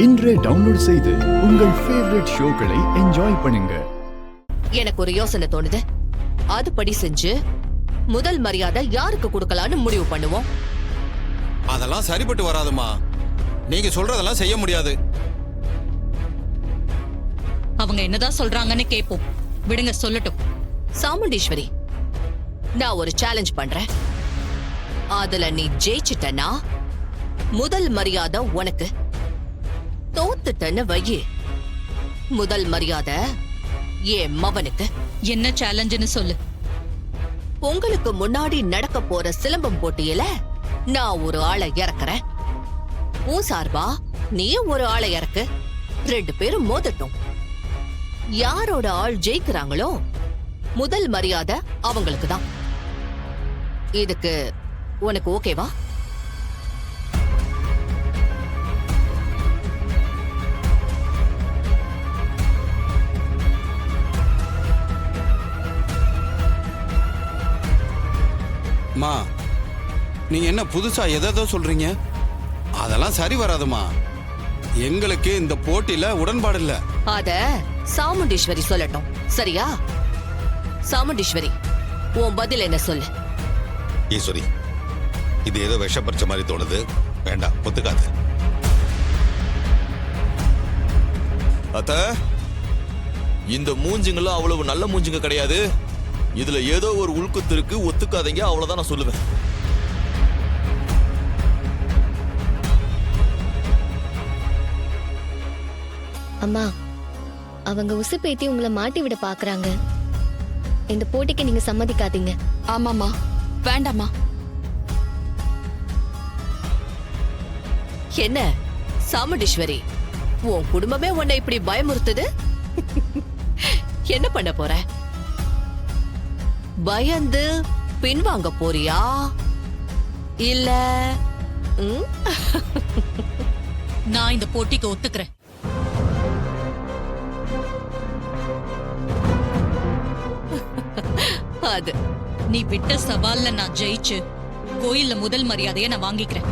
இன்றே டவுன்லோட் செய்து உங்கள் ஃபேவரட் ஷோக்களை என்ஜாய் பண்ணுங்க. எனக்கு ஒரு யோசனை தோணுது. அதுபடி செஞ்சு முதல் மரியாதை யாருக்கு கொடுக்கலான்னு முடிவு பண்ணுவோம். அதெல்லாம் சரிப்பட்டு வராதுமா. நீங்க சொல்றதெல்லாம் செய்ய முடியாது. அவங்க என்னதான் சொல்றாங்கன்னு கேப்போம். விடுங்க, சொல்லட்டும். சாமுண்டீஸ்வரி, நான் ஒரு சேலஞ்ச் பண்றேன். அதுல நீ ஜெயிச்சிட்டனா முதல் மரியாதை உனக்கு. தோத்துட்டன்னு வையி, முதல் மரியாதை என் மவனுக்கு. என்ன சேலஞ்சுன்னு சொல்லு. உங்களுக்கு முன்னாடி நடக்க போற சிலம்பம் போட்டியில நான் ஒரு ஆளை இறக்குறேன். உன் சார்பா நீ ஒரு ஆளை இறக்கு. 2 பேரும் மோதட்டும். யாரோட ஆள் ஜெயிக்கிறாங்களோ முதல் மரியாதை அவங்களுக்கு தான். இதுக்கு உனக்கு ஓகேவா? மா, நீங்க என்ன புதுசா எதோ சொல்றீங்க? அதெல்லாம் சரி வராதுமா. எங்களுக்கு இந்த போட்டியில உடன்பாடு இல்ல. அத சாமுண்டீஸ்வரி சொல்லட்டும், சரியா? சாமுண்டீஸ்வரி, உன் பதில் என்ன சொல்லு. ஈஸ்வரி, இது ஏதோ விஷப்பறிச்ச மாதிரி தோணுது. வேண்டாம், ஒத்துக்காது. அத்த, இந்த மூஞ்சிங்களும் அவ்வளவு நல்ல மூஞ்சிங்க கிடையாது. இதுல ஏதோ ஒரு உள்குத்து இருக்கு, ஒத்துக்காதீங்க, அவ்வளவுதான் நான் சொல்லுவேன். அம்மா, அவங்க உசுப்பேத்தி உங்களை மாட்டி விட பாக்குறாங்க. இந்த போட்டிக்கு நீங்க சம்மதிக்காதீங்க. ஆமாமா, வேண்டாமா. என்ன சாமுண்டீஸ்வரி, உன் குடும்பமே உன்னை இப்படி பயமுறுத்துது. என்ன பண்ண போற? பயந்து பின்வாங்க போறியா இல்ல? நான் இந்த போட்டிக்கு ஒத்துக்கிறேன். அது நீ விட்ட சவால்ல நான் ஜெயிச்சு கோயில்ல முதல் மரியாதையை நான் வாங்கிக்கிறேன்.